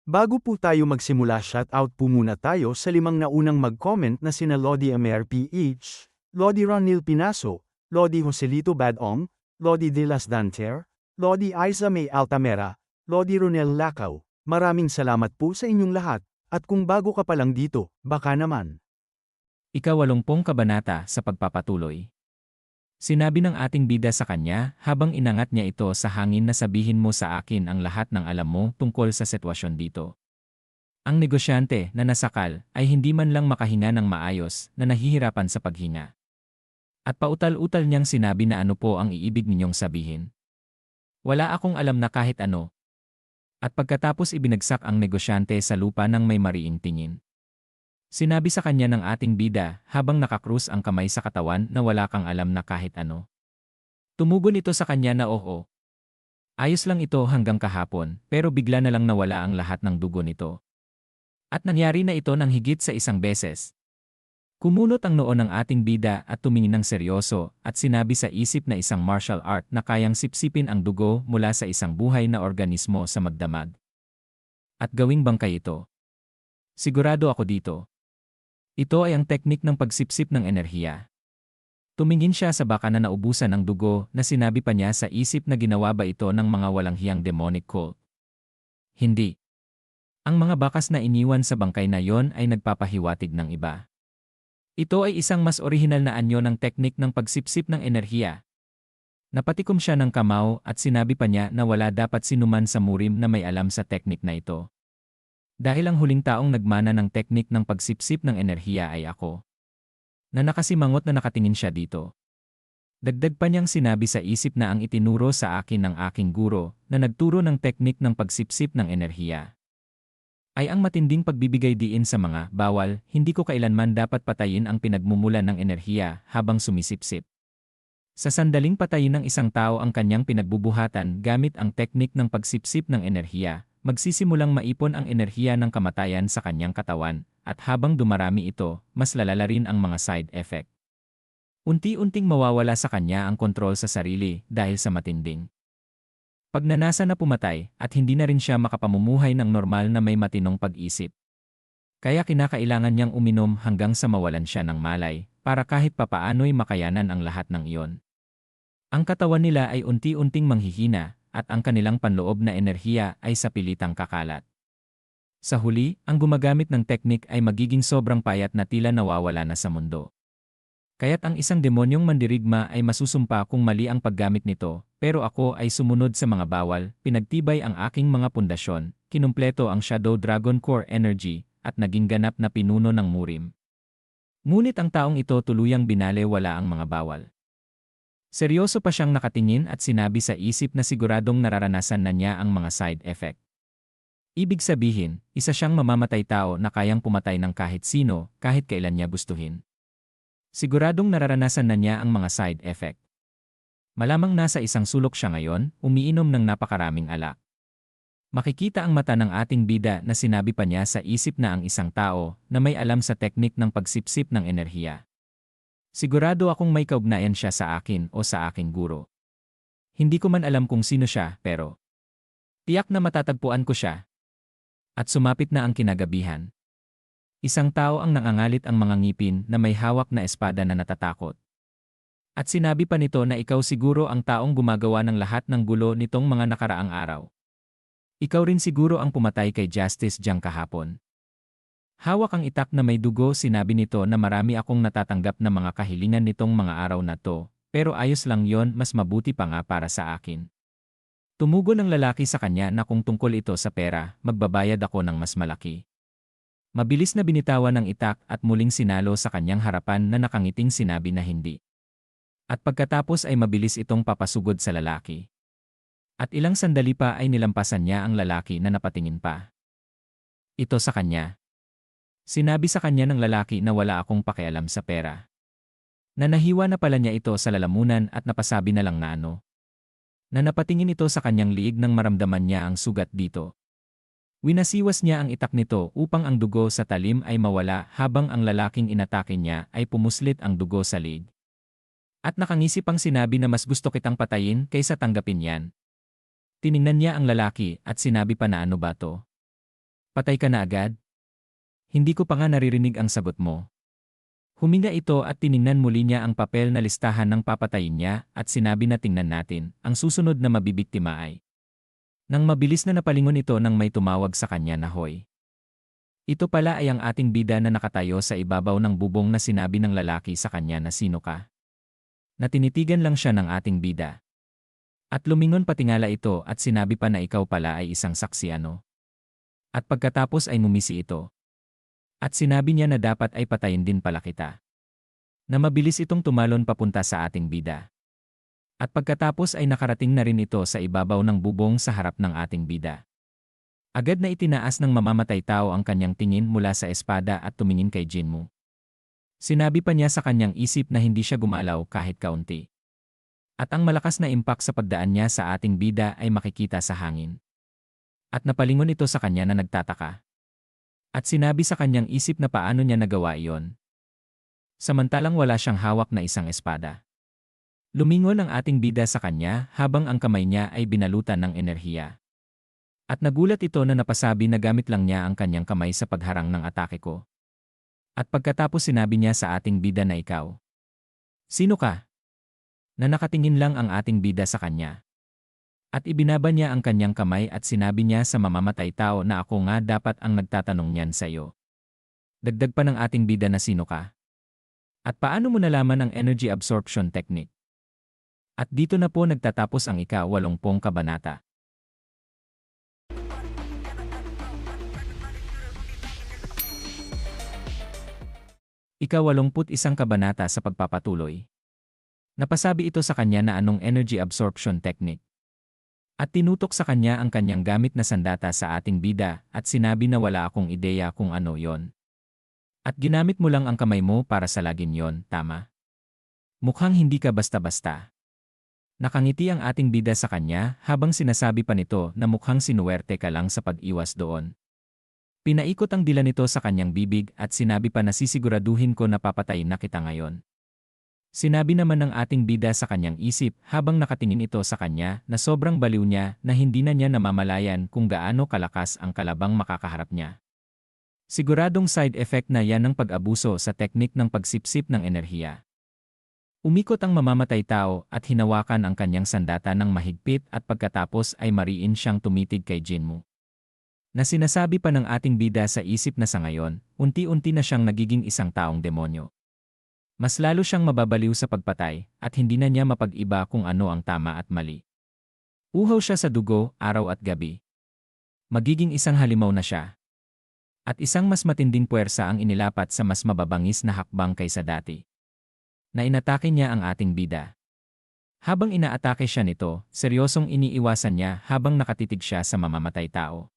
Bago po tayo magsimula, shoutout po muna tayo sa 5 naunang mag-comment na sina Lodi MRPH, Lodi Ronil Pinaso, Lodi Joselito Badong, Lodi De Las Danter, Lodi Aiza May Altamera, Lodi Ronel Lacao. Maraming salamat po sa inyong lahat, at kung bago ka pa lang dito, baka naman. Ika-80 kabanata sa pagpapatuloy. Sinabi ng ating bida sa kanya habang inangat niya ito sa hangin na sabihin mo sa akin ang lahat ng alam mo tungkol sa sitwasyon dito. Ang negosyante na nasakal ay hindi man lang makahinga ng maayos na nahihirapan sa paghinga. At pautal-utal niyang sinabi na ano po ang iibig ninyong sabihin. Wala akong alam na kahit ano. At pagkatapos ibinagsak ang negosyante sa lupa ng may mariing tingin. Sinabi sa kanya ng ating bida habang nakakrus ang kamay sa katawan na wala kang alam na kahit ano. Tumugon ito sa kanya na oo. Ayos lang ito hanggang kahapon pero bigla na lang nawala ang lahat ng dugo nito. At nangyari na ito ng higit sa isang beses. Kumunot ang noo ng ating bida at tumingin ng seryoso at sinabi sa isip na isang martial art na kayang sipsipin ang dugo mula sa isang buhay na organismo sa magdamag. At gawing bangkay ito. Sigurado ako dito. Ito ay ang teknik ng pagsipsip ng enerhiya. Tumingin siya sa baka na naubusan ng dugo na sinabi pa niya sa isip na ginawa ba ito ng mga walang hiyang demonic cult. Hindi. Ang mga bakas na iniwan sa bangkay na yon ay nagpapahiwatig ng iba. Ito ay isang mas orihinal na anyo ng teknik ng pagsipsip ng enerhiya. Napatikom siya ng kamao at sinabi pa niya na wala dapat sinuman sa murim na may alam sa teknik na ito. Dahil ang huling taong nagmana ng teknik ng pagsipsip ng enerhiya ay ako. Na nakasimangot na nakatingin siya dito. Dagdag pa niyang sinabi sa isip na ang itinuro sa akin ng aking guro na nagturo ng teknik ng pagsipsip ng enerhiya. Ay ang matinding pagbibigay diin sa mga bawal, hindi ko kailanman dapat patayin ang pinagmumulan ng enerhiya habang sumisipsip. Sa sandaling patayin ng isang tao ang kanyang pinagbubuhatan gamit ang teknik ng pagsipsip ng enerhiya, magsisimulang maipon ang enerhiya ng kamatayan sa kanyang katawan, at habang dumarami ito, mas lalala rin ang mga side effect. Unti-unting mawawala sa kanya ang kontrol sa sarili dahil sa matinding pagnanasa na pumatay at hindi na rin siya makapamumuhay ng normal na may matinong pag-isip. Kaya kinakailangan niyang uminom hanggang sa mawalan siya ng malay, para kahit papaano'y makayanan ang lahat ng iyon. Ang katawan nila ay unti-unting manghihina, at ang kanilang panloob na enerhiya ay sa pilitang kakalat. Sa huli, ang gumagamit ng teknik ay magiging sobrang payat na tila nawawala na sa mundo. Kaya't ang isang demonyong mandirigma ay masusumpa kung mali ang paggamit nito, pero ako ay sumunod sa mga bawal, pinagtibay ang aking mga pundasyon, kinumpleto ang Shadow Dragon Core Energy, at naging ganap na pinuno ng murim. Ngunit ang taong ito tuluyang binalewala ang mga bawal. Seryoso pa siyang nakatingin at sinabi sa isip na siguradong nararanasan na niya ang mga side effect. Ibig sabihin, isa siyang mamamatay tao na kayang pumatay ng kahit sino, kahit kailan niya gustuhin. Siguradong nararanasan na niya ang mga side effect. Malamang nasa isang sulok siya ngayon, umiinom ng napakaraming alak. Makikita ang mata ng ating bida na sinabi pa niya sa isip na ang isang tao na may alam sa teknik ng pagsipsip ng enerhiya. Sigurado akong may kaugnayan siya sa akin o sa aking guro. Hindi ko man alam kung sino siya, pero tiyak na matatagpuan ko siya. At sumapit na ang kinagabihan. Isang tao ang nangangalit ang mga ngipin na may hawak na espada na natatakot. At sinabi pa nito na ikaw siguro ang taong gumagawa ng lahat ng gulo nitong mga nakaraang araw. Ikaw rin siguro ang pumatay kay Justice Jiang kahapon. Hawak ang itak na may dugo, sinabi nito na marami akong natatanggap na mga kahilingan nitong mga araw na to, pero ayos lang yon, mas mabuti pa nga para sa akin. Tumugon ng lalaki sa kanya na kung tungkol ito sa pera, magbabayad ako ng mas malaki. Mabilis na binitawan ng itak at muling sinalo sa kanyang harapan na nakangiting sinabi na hindi. At pagkatapos ay mabilis itong papasugod sa lalaki. At ilang sandali pa ay nilampasan niya ang lalaki na napatingin pa. Ito sa kanya. Sinabi sa kanya ng lalaki na wala akong pakialam sa pera. Na nahiwa na pala niya ito sa lalamunan at napasabi na lang na ano. Na napatingin ito sa kanyang liig nang maramdaman niya ang sugat dito. Winasiwas niya ang itak nito upang ang dugo sa talim ay mawala habang ang lalaking inatake niya ay pumuslit ang dugo sa liig. At nakangisi pang sinabi na mas gusto kitang patayin kaysa tanggapin yan. Tiningnan niya ang lalaki at sinabi pa na ano ba to? Patay ka na agad? Hindi ko pa nga naririnig ang sagot mo. Huminga ito at tiningnan muli niya ang papel na listahan ng papatayin niya at sinabi na tingnan natin, ang susunod na mabibiktima ay. Nang mabilis na napalingon ito nang may tumawag sa kanya na hoy. Ito pala ay ang ating bida na nakatayo sa ibabaw ng bubong na sinabi ng lalaki sa kanya na sino ka. Na tinitigan lang siya ng ating bida. At lumingon patingala ito at sinabi pa na ikaw pala ay isang saksi ano. At pagkatapos ay ngumisi ito. At sinabi niya na dapat ay patayin din pala kita. Na mabilis itong tumalon papunta sa ating bida. At pagkatapos ay nakarating na rin ito sa ibabaw ng bubong sa harap ng ating bida. Agad na itinaas ng mamamatay tao ang kanyang tingin mula sa espada at tumingin kay Jinmu. Sinabi pa niya sa kanyang isip na hindi siya gumalaw kahit kaunti. At ang malakas na impact sa pagdaan niya sa ating bida ay makikita sa hangin. At napalingon ito sa kanya na nagtataka. At sinabi sa kanyang isip na paano niya nagawa iyon. Samantalang wala siyang hawak na isang espada. Lumingon ang ating bida sa kanya habang ang kamay niya ay binalutan ng enerhiya. At nagulat ito na napasabi na gamit lang niya ang kanyang kamay sa pagharang ng atake ko. At pagkatapos sinabi niya sa ating bida na ikaw. Sino ka? Na nakatingin lang ang ating bida sa kanya. At ibinaba niya ang kanyang kamay at sinabi niya sa mamamatay tao na ako nga dapat ang nagtatanong niyan sa iyo. Dagdag pa ng ating bida na sino ka? At paano mo nalaman ang energy absorption technique? At dito na po nagtatapos ang ika-80 kabanata. Ika-81 kabanata sa pagpapatuloy. Napasabi ito sa kanya na anong energy absorption technique. At tinutok sa kanya ang kanyang gamit na sandata sa ating bida at sinabi na wala akong ideya kung ano yon. At ginamit mo lang ang kamay mo para sa lagin yon, tama? Mukhang hindi ka basta-basta. Nakangiti ang ating bida sa kanya habang sinasabi pa nito na mukhang sinuwerte ka lang sa pag-iwas doon. Pinaikot ang dila nito sa kanyang bibig at sinabi pa na sisiguraduhin ko na papatayin na kita ngayon. Sinabi naman ng ating bida sa kanyang isip habang nakatingin ito sa kanya na sobrang baliw niya na hindi na niya namamalayan kung gaano kalakas ang kalabang makakaharap niya. Siguradong side effect na yan ng pag-abuso sa teknik ng pagsipsip ng enerhiya. Umikot ang mamamatay tao at hinawakan ang kanyang sandata ng mahigpit at pagkatapos ay mariin siyang tumitig kay Jinmu. Na sinasabi pa ng ating bida sa isip na sa ngayon, unti-unti na siyang nagiging isang taong demonyo. Mas lalo siyang mababaliw sa pagpatay at hindi na niya mapag-iba kung ano ang tama at mali. Uhaw siya sa dugo, araw at gabi. Magiging isang halimaw na siya. At isang mas matinding puwersa ang inilapat sa mas mababangis na hakbang kaysa dati. Na inatake niya ang ating bida. Habang inaatake siya nito, seryosong iniiwasan niya habang nakatitig siya sa mamamatay tao.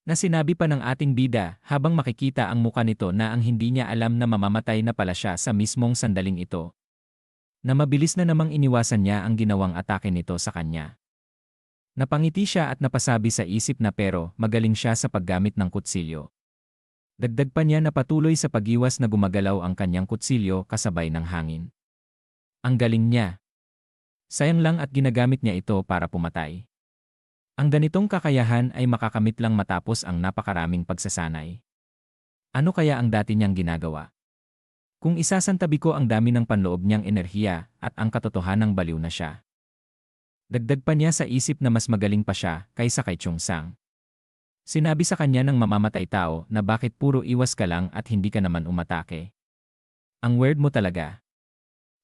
Na sinabi pa ng ating bida habang makikita ang muka nito na ang hindi niya alam na mamamatay na pala siya sa mismong sandaling ito. Na mabilis na namang iniwasan niya ang ginawang atake nito sa kanya. Napangiti siya at napasabi sa isip na pero magaling siya sa paggamit ng kutsilyo. Dagdag pa niya na patuloy sa pagiwas na gumagalaw ang kanyang kutsilyo kasabay ng hangin. Ang galing niya. Sayang lang at ginagamit niya ito para pumatay. Ang ganitong kakayahan ay makakamit lang matapos ang napakaraming pagsasanay. Ano kaya ang dati niyang ginagawa? Kung isasantabi ko ang dami ng panloob niyang enerhiya at ang katotohanang baliw na siya. Dagdag pa niya sa isip na mas magaling pa siya kaysa kay Chung Sang. Sinabi sa kanya ng mamamatay tao na bakit puro iwas ka lang at hindi ka naman umatake. Ang weird mo talaga.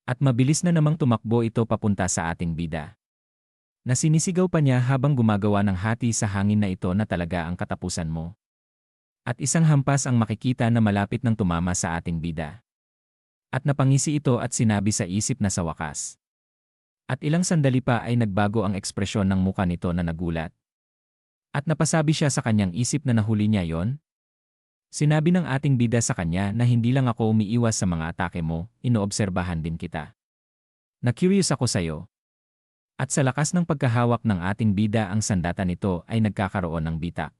At mabilis na namang tumakbo ito papunta sa ating bida. Na sinisigaw pa niya habang gumagawa ng hati sa hangin na ito na talaga ang katapusan mo. At isang hampas ang makikita na malapit ng tumama sa ating bida. At napangisi ito at sinabi sa isip na sa wakas. At ilang sandali pa ay nagbago ang ekspresyon ng muka nito na nagulat. At napasabi siya sa kanyang isip na nahuli niya yon. Sinabi ng ating bida sa kanya na hindi lang ako umiiwas sa mga atake mo, inoobserbahan din kita. Na-curious ako sa'yo. At sa lakas ng pagkahawak ng ating bida ang sandata nito ay nagkakaroon ng bitak.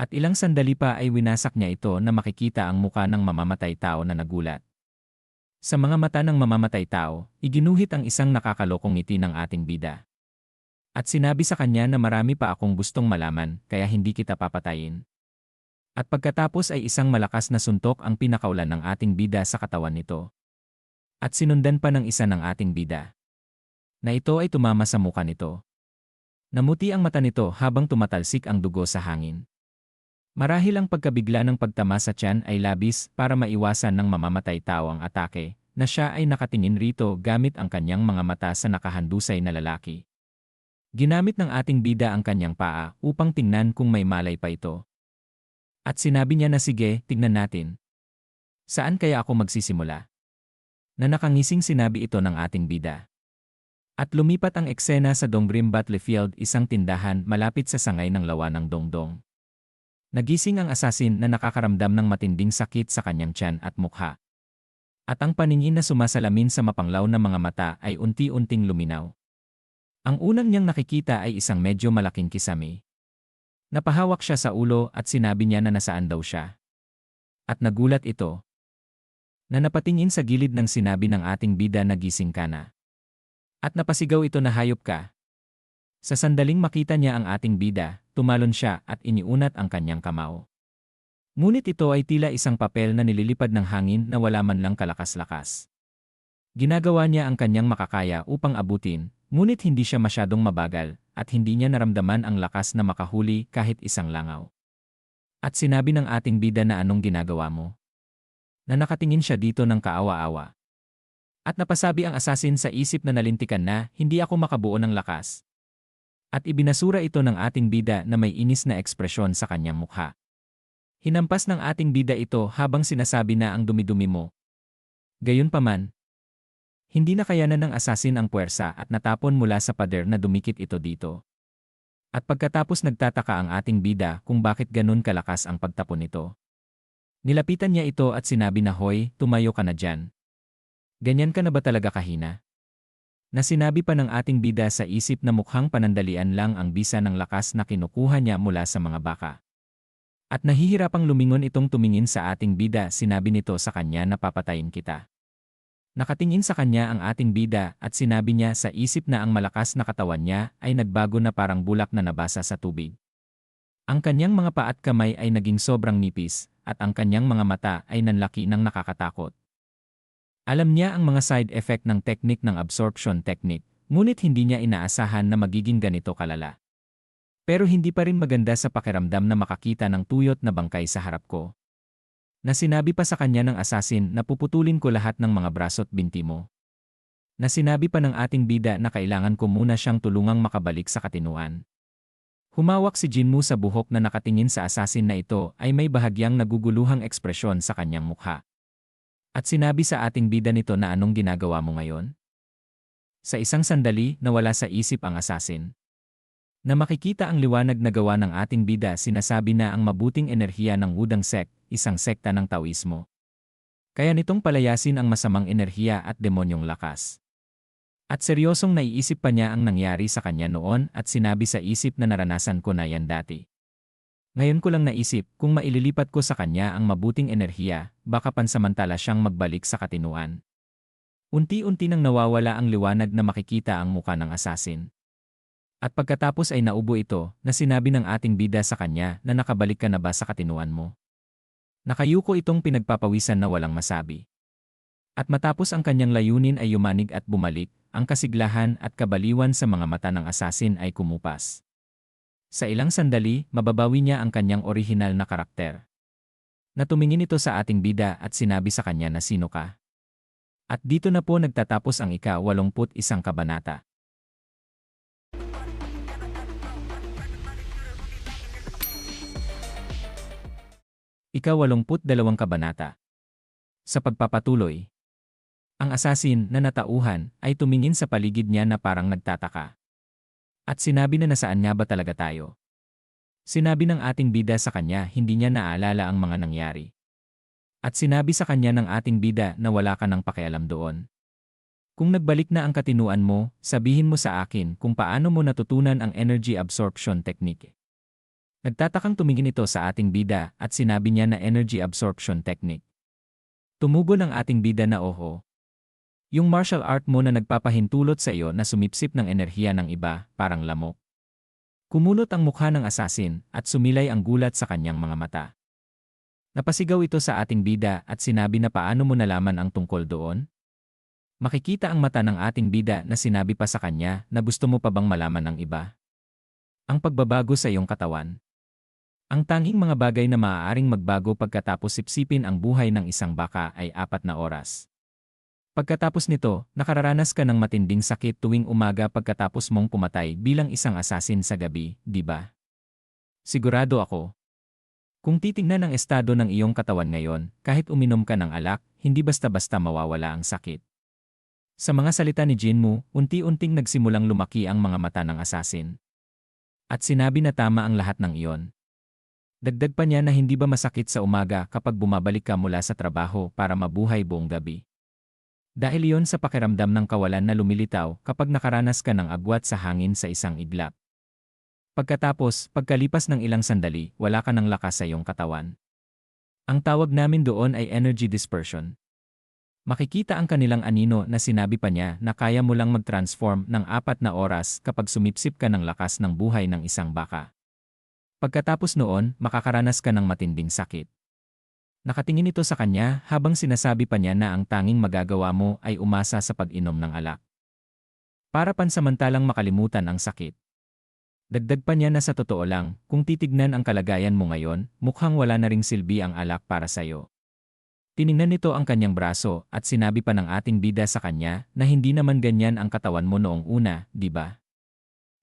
At ilang sandali pa ay winasak niya ito na makikita ang muka ng mamamatay tao na nagulat. Sa mga mata ng mamamatay tao, iginuhit ang isang nakakalokong ngiti ng ating bida. At sinabi sa kanya na marami pa akong gustong malaman kaya hindi kita papatayin. At pagkatapos ay isang malakas na suntok ang pinakaulan ng ating bida sa katawan nito. At sinundan pa ng isa ng ating bida. Na ito ay tumama sa muka nito. Namuti ang mata nito habang tumatalsik ang dugo sa hangin. Marahil ang pagkabigla ng pagtama sa tiyan ay labis para maiwasan ng mamamatay tao ang atake, na siya ay nakatingin rito gamit ang kanyang mga mata sa nakahandusay na lalaki. Ginamit ng ating bida ang kanyang paa upang tingnan kung may malay pa ito. At sinabi niya na sige, tignan natin. Saan kaya ako magsisimula? Na nakangising sinabi ito ng ating bida. At lumipat ang eksena sa Dongbrim Battlefield, isang tindahan malapit sa sangay ng lawa ng Dongdong. Nagising ang asasin na nakakaramdam ng matinding sakit sa kanyang tiyan at mukha. At ang paningin na sumasalamin sa mapanglaw na mga mata ay unti-unting luminaw. Ang unang niyang nakikita ay isang medyo malaking kisame. Napahawak siya sa ulo at sinabi niya na nasaan daw siya. At nagulat ito. Na napatingin sa gilid ng sinabi ng ating bida na gising ka na. At napasigaw ito na hayop ka. Sa sandaling makita niya ang ating bida, tumalon siya at iniunat ang kanyang kamao. Ngunit ito ay tila isang papel na nililipad ng hangin na wala man lang kalakas-lakas. Ginagawa niya ang kanyang makakaya upang abutin, ngunit hindi siya masyadong mabagal at hindi niya naramdaman ang lakas na makahuli kahit isang langaw. At sinabi ng ating bida na anong ginagawa mo? Na nakatingin siya dito ng kaawa-awa. At napasabi ang asasin sa isip na nalintikan na hindi ako makabuo ng lakas. At ibinasura ito ng ating bida na may inis na ekspresyon sa kanyang mukha. Hinampas ng ating bida ito habang sinasabi na ang dumi-dumi mo. Gayunpaman, hindi nakayanan ng asasin ang puwersa at natapon mula sa pader na dumikit ito dito. At pagkatapos nagtataka ang ating bida kung bakit ganun kalakas ang pagtapon nito. Nilapitan niya ito at sinabi na hoy, tumayo ka na dyan. Ganyan ka na ba talaga kahina? Na sinabi pa ng ating bida sa isip na mukhang panandalian lang ang bisa ng lakas na kinukuha niya mula sa mga baka. At nahihirapang lumingon itong tumingin sa ating bida, sinabi nito sa kanya na papatayin kita. Nakatingin sa kanya ang ating bida at sinabi niya sa isip na ang malakas na katawan niya ay nagbago na parang bulak na nabasa sa tubig. Ang kanyang mga paa at kamay ay naging sobrang nipis at ang kanyang mga mata ay nanlaki ng nakakatakot. Alam niya ang mga side effect ng technique ng absorption technique, ngunit hindi niya inaasahan na magiging ganito kalala. Pero hindi pa rin maganda sa pakiramdam na makakita ng tuyot na bangkay sa harap ko. Na sinabi pa sa kanya ng asasin na puputulin ko lahat ng mga braso't binti mo. Na sinabi pa ng ating bida na kailangan ko muna siyang tulungang makabalik sa katinuan. Humawak si Jinmu sa buhok na nakatingin sa asasin na ito ay may bahagyang naguguluhang ekspresyon sa kanyang mukha. At sinabi sa ating bida nito na anong ginagawa mo ngayon? Sa isang sandali, nawala sa isip ang asasin. Na makikita ang liwanag na gawa ng ating bida, sinasabi na ang mabuting enerhiya ng Wudang Sect, isang sekta ng Taoismo. Kaya nitong palayasin ang masamang enerhiya at demonyong lakas. At seryosong naiisip pa niya ang nangyari sa kanya noon at sinabi sa isip na naranasan ko na yan dati. Ngayon ko lang naisip, kung maililipat ko sa kanya ang mabuting enerhiya, baka pansamantala siyang magbalik sa katinuan. Unti-unti nang nawawala ang liwanag na makikita ang muka ng asasin. At pagkatapos ay naubo ito, na sinabi ng ating bida sa kanya na nakabalik ka na ba sa katinuan mo? Nakayuko itong pinagpapawisan na walang masabi. At matapos ang kanyang layunin ay yumanig at bumalik, ang kasiglahan at kabaliwan sa mga mata ng asasin ay kumupas. Sa ilang sandali, mababawi niya ang kanyang orihinal na karakter. Natumingin ito sa ating bida at sinabi sa kanya na sino ka. At dito na po nagtatapos ang ika-81 kabanata. Ika-82 kabanata. Sa pagpapatuloy, ang asasin na natauhan ay tumingin sa paligid niya na parang nagtataka. At sinabi na nasaan nga ba talaga tayo? Sinabi ng ating bida sa kanya hindi niya naaalala ang mga nangyari. At sinabi sa kanya ng ating bida na wala ka ng pakialam doon. Kung nagbalik na ang katinuan mo, sabihin mo sa akin kung paano mo natutunan ang energy absorption technique. Nagtatakang tumingin ito sa ating bida at sinabi niya na energy absorption technique. Tumugon ang ating bida na oho. Yung martial art mo na nagpapahintulot sa iyo na sumipsip ng enerhiya ng iba, parang lamok. Kumunot ang mukha ng asasin at sumilay ang gulat sa kanyang mga mata. Napasigaw ito sa ating bida at sinabi na paano mo nalaman ang tungkol doon? Makikita ang mata ng ating bida na sinabi pa sa kanya na gusto mo pa bang malaman ng iba? Ang pagbabago sa iyong katawan. Ang tanging mga bagay na maaaring magbago pagkatapos sipsipin ang buhay ng isang baka ay 4 na oras. Pagkatapos nito, nakararanas ka ng matinding sakit tuwing umaga pagkatapos mong pumatay bilang isang asasin sa gabi, di ba? Sigurado ako. Kung titingnan ang estado ng iyong katawan ngayon, kahit uminom ka ng alak, hindi basta-basta mawawala ang sakit. Sa mga salita ni Jinmu, unti-unting nagsimulang lumaki ang mga mata ng asasin. At sinabi na tama ang lahat ng iyon. Dagdag pa niya na hindi ba masakit sa umaga kapag bumabalik ka mula sa trabaho para mabuhay buong gabi. Dahil iyon sa pakiramdam ng kawalan na lumilitaw kapag nakaranas ka ng agwat sa hangin sa isang iglap. Pagkatapos, pagkalipas ng ilang sandali, wala ka ng lakas sa iyong katawan. Ang tawag namin doon ay energy dispersion. Makikita ang kanilang anino na sinabi pa niya na kaya mo lang mag-transform ng 4 na oras kapag sumipsip ka ng lakas ng buhay ng isang baka. Pagkatapos noon, makakaranas ka ng matinding sakit. Nakatingin ito sa kanya habang sinasabi pa niya na ang tanging magagawa mo ay umasa sa pag-inom ng alak. Para pansamantalang makalimutan ang sakit. Dagdag pa niya na sa totoo lang, kung titignan ang kalagayan mo ngayon, mukhang wala na ring silbi ang alak para sa'yo. Tiningnan nito ang kanyang braso at sinabi pa ng ating bida sa kanya na hindi naman ganyan ang katawan mo noong una, di ba?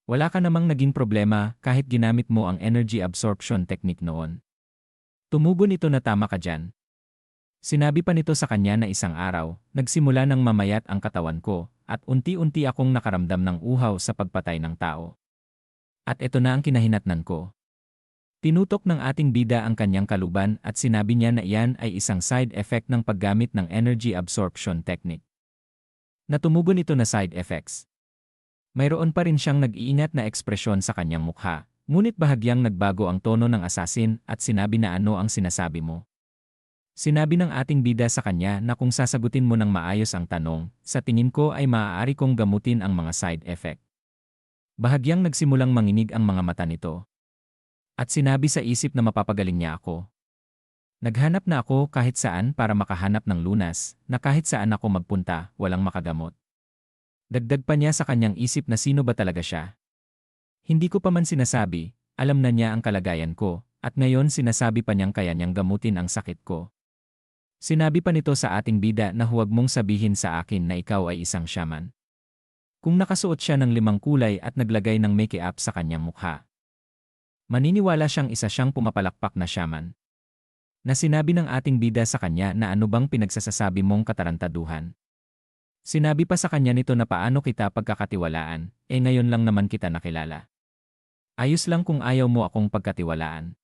Wala ka namang naging problema kahit ginamit mo ang energy absorption technique noon. Tumugon ito na tama ka dyan. Sinabi pa nito sa kanya na isang araw, nagsimula ng mamayat ang katawan ko at unti-unti akong nakaramdam ng uhaw sa pagpatay ng tao. At ito na ang kinahinatnan ko. Tinutok ng ating bida ang kanyang kaluban at sinabi niya na iyan ay isang side effect ng paggamit ng energy absorption technique. Natumugon ito na side effects. Mayroon pa rin siyang nag-iingat na ekspresyon sa kanyang mukha, ngunit bahagyang nagbago ang tono ng asasin at sinabi na ano ang sinasabi mo. Sinabi ng ating bida sa kanya na kung sasagutin mo ng maayos ang tanong, sa tingin ko ay maaari kong gamutin ang mga side effect. Bahagyang nagsimulang manginig ang mga mata nito. At sinabi sa isip na mapapagaling niya ako. Naghanap na ako kahit saan para makahanap ng lunas, na kahit saan ako magpunta, walang makagamot. Dagdag pa niya sa kanyang isip na sino ba talaga siya. Hindi ko pa man sinasabi, alam na niya ang kalagayan ko, at ngayon sinasabi pa niyang kaya niyang gamutin ang sakit ko. Sinabi pa nito sa ating bida na huwag mong sabihin sa akin na ikaw ay isang shaman. Kung nakasuot siya ng 5 kulay at naglagay ng make-up sa kanyang mukha. Maniniwala siyang isa siyang pumapalakpak na shaman. Na sinabi ng ating bida sa kanya na ano bang pinagsasasabi mong katarantaduhan. Sinabi pa sa kanya nito na paano kita pagkakatiwalaan, ngayon lang naman kita nakilala. Ayos lang kung ayaw mo akong pagkatiwalaan.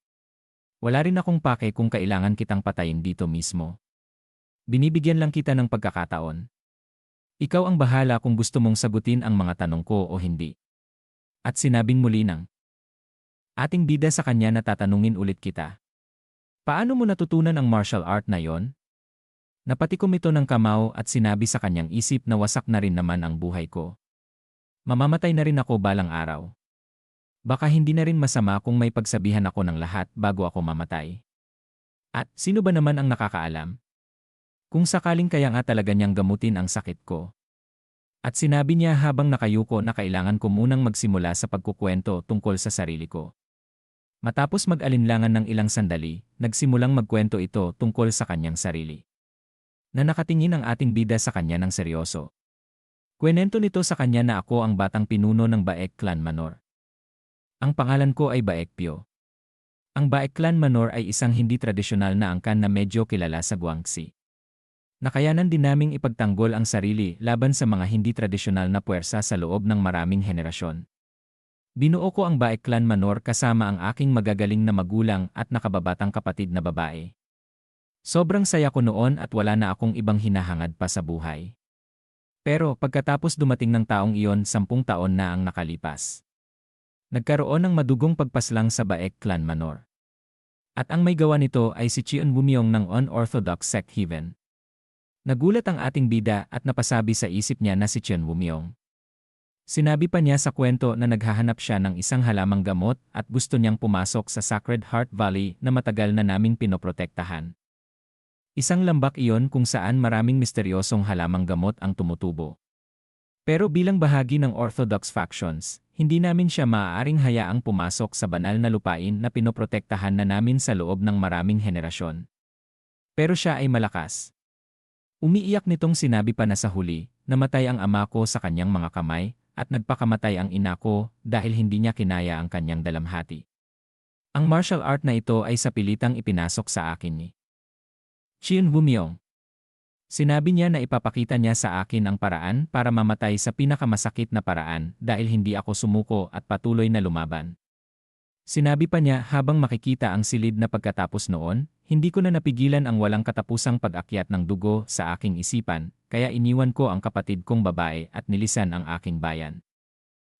Wala rin akong pake kung kailangan kitang patayin dito mismo. Binibigyan lang kita ng pagkakataon. Ikaw ang bahala kung gusto mong sagutin ang mga tanong ko o hindi. At sinabing muli ng ating bida sa kanya na tatanungin ulit kita. Paano mo natutunan ang martial art na yon? Napatikom ito ng kamao at sinabi sa kanyang isip na wasak na rin naman ang buhay ko. Mamamatay na rin ako balang araw. Baka hindi na rin masama kung may pagsabihan ako ng lahat bago ako mamatay. At sino ba naman ang nakakaalam? Kung sakaling kaya nga talaga niyang gamutin ang sakit ko. At sinabi niya habang nakayuko na kailangan ko munang magsimula sa pagkukwento tungkol sa sarili ko. Matapos mag-alinlangan ng ilang sandali, nagsimulang magkwento ito tungkol sa kanyang sarili. Na nakatingin ang ating bida sa kanya ng seryoso. Kwento nito sa kanya na ako ang batang pinuno ng Baek Clan Manor. Ang pangalan ko ay Baek Pyo. Ang Baek Clan Manor ay isang hindi tradisyonal na angkan na medyo kilala sa Guangxi. Nakayanan din naming ipagtanggol ang sarili laban sa mga hindi tradisyonal na puwersa sa loob ng maraming henerasyon. Binuo ko ang Baek Clan Manor kasama ang aking magagaling na magulang at nakababatang kapatid na babae. Sobrang saya ko noon at wala na akong ibang hinahangad pa sa buhay. Pero pagkatapos dumating ng taong iyon 10 taon na ang nakalipas. Nagkaroon ng madugong pagpaslang sa Baek Clan Manor. At ang may gawa nito ay si Cheon Wumyong ng unorthodox sect Heaven. Nagulat ang ating bida at napasabi sa isip niya na si Cheon Wumyong. Sinabi pa niya sa kwento na naghahanap siya ng isang halamang gamot at gusto niyang pumasok sa Sacred Heart Valley na matagal na naming pinoprotektahan. Isang lambak iyon kung saan maraming misteryosong halamang gamot ang tumutubo. Pero bilang bahagi ng Orthodox factions, hindi namin siya maaaring hayaang pumasok sa banal na lupain na pinoprotektahan na namin sa loob ng maraming henerasyon. Pero siya ay malakas. Umiiyak nitong sinabi pa na sa huli, namatay ang ama ko sa kanyang mga kamay, at nagpakamatay ang ina ko dahil hindi niya kinaya ang kanyang dalamhati. Ang martial art na ito ay sa pilitang ipinasok sa akin ni Chien Woo-myung. Sinabi niya na ipapakita niya sa akin ang paraan para mamatay sa pinakamasakit na paraan dahil hindi ako sumuko at patuloy na lumaban. Sinabi pa niya habang makikita ang silid na pagkatapos noon, hindi ko na napigilan ang walang katapusang pag-akyat ng dugo sa aking isipan, kaya iniwan ko ang kapatid kong babae at nilisan ang aking bayan.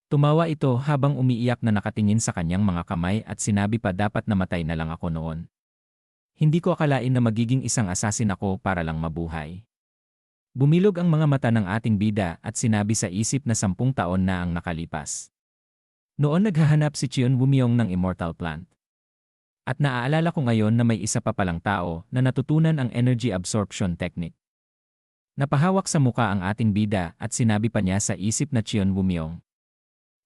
Tumawa ito habang umiiyak na nakatingin sa kanyang mga kamay at sinabi pa dapat namatay na lang ako noon. Hindi ko akalain na magiging isang asasin ako para lang mabuhay. Bumilog ang mga mata ng ating bida at sinabi sa isip na 10 taon na ang nakalipas. Noon naghahanap si Chien Woo-myung ng immortal plant. At naaalala ko ngayon na may isa pa palang tao na natutunan ang energy absorption technique. Napahawak sa muka ang ating bida at sinabi pa niya sa isip na Chien Woo-myung.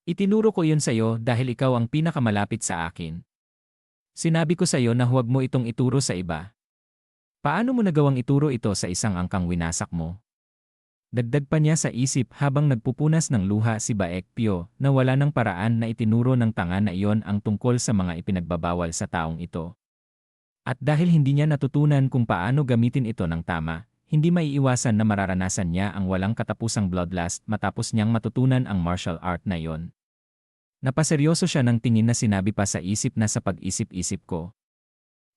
Itinuro ko iyon sa iyo dahil ikaw ang pinakamalapit sa akin. Sinabi ko sa iyo na huwag mo itong ituro sa iba. Paano mo nagawang ituro ito sa isang angkang winasak mo? Dagdag pa niya sa isip habang nagpupunas ng luha si Baekpyo na wala ng paraan na itinuro ng tanga na iyon ang tungkol sa mga ipinagbabawal sa taong ito. At dahil hindi niya natutunan kung paano gamitin ito ng tama, hindi maiiwasan na mararanasan niya ang walang katapusang bloodlust matapos niyang matutunan ang martial art na iyon. Napaseryoso siya ng tingin na sinabi pa sa isip na sa pag-isip-isip ko.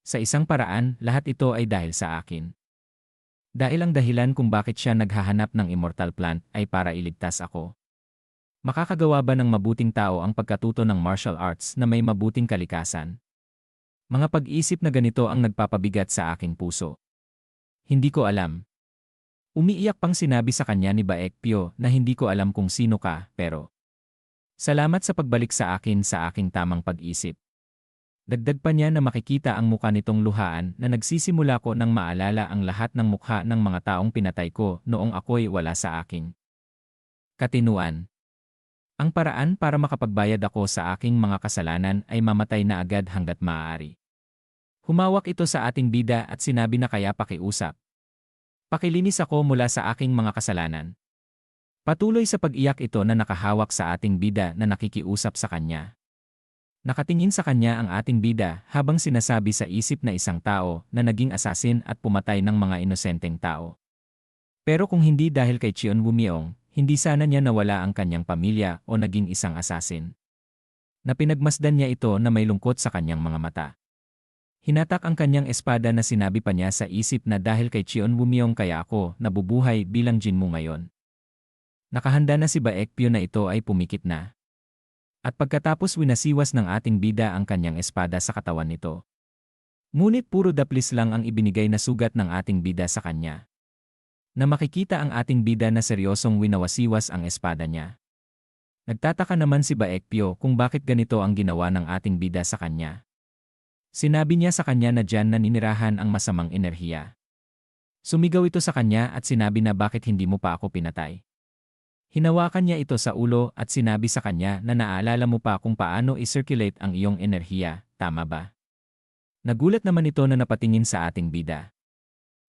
Sa isang paraan, lahat ito ay dahil sa akin. Dahil ang dahilan kung bakit siya naghahanap ng immortal plant ay para iligtas ako. Makakagawa ba ng mabuting tao ang pagkatuto ng martial arts na may mabuting kalikasan? Mga pag-isip na ganito ang nagpapabigat sa aking puso. Hindi ko alam. Umiiyak pang sinabi sa kanya ni Baekpyo na hindi ko alam kung sino ka, pero salamat sa pagbalik sa akin sa aking tamang pag-isip. Dagdag pa niya na makikita ang mukha nitong luhaan na nagsisimula ko nang maalala ang lahat ng mukha ng mga taong pinatay ko noong ako'y wala sa akin. Katinuan. Ang paraan para makapagbayad ako sa aking mga kasalanan ay mamatay na agad hanggat maaari. Humawak ito sa ating bida at sinabi na kaya pakiusap. Pakilinis ako mula sa aking mga kasalanan. Patuloy sa pag-iyak ito na nakahawak sa ating bida na nakikiusap sa kanya. Nakatingin sa kanya ang ating bida habang sinasabi sa isip na isang tao na naging asasin at pumatay ng mga inosenteng tao. Pero kung hindi dahil kay Chien Woo-myung, hindi sana niya nawala ang kanyang pamilya o naging isang asasin. Napinagmasdan niya ito na may lungkot sa kanyang mga mata. Hinatak ang kanyang espada na sinabi pa niya sa isip na dahil kay Chien Woo-myung kaya ako nabubuhay bilang Jinmu ngayon. Nakahanda na si Baekpyo na ito ay pumikit na. At pagkatapos winasiwas ng ating bida ang kanyang espada sa katawan nito. Ngunit puro daplis lang ang ibinigay na sugat ng ating bida sa kanya. Na makikita ang ating bida na seryosong winawasiwas ang espada niya. Nagtataka naman si Baekpyo kung bakit ganito ang ginawa ng ating bida sa kanya. Sinabi niya sa kanya na diyan na ninirahan ang masamang enerhiya. Sumigaw ito sa kanya at sinabi na bakit hindi mo pa ako pinatay. Hinawakan niya ito sa ulo at sinabi sa kanya na naalala mo pa kung paano i-circulate ang iyong enerhiya, tama ba? Nagulat naman ito na napatingin sa ating bida.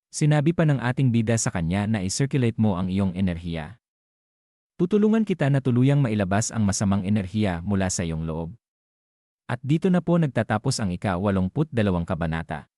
Sinabi pa ng ating bida sa kanya na i-circulate mo ang iyong enerhiya. Tutulungan kita na tuluyang mailabas ang masamang enerhiya mula sa iyong loob. At dito na po nagtatapos ang ika-82 kabanata.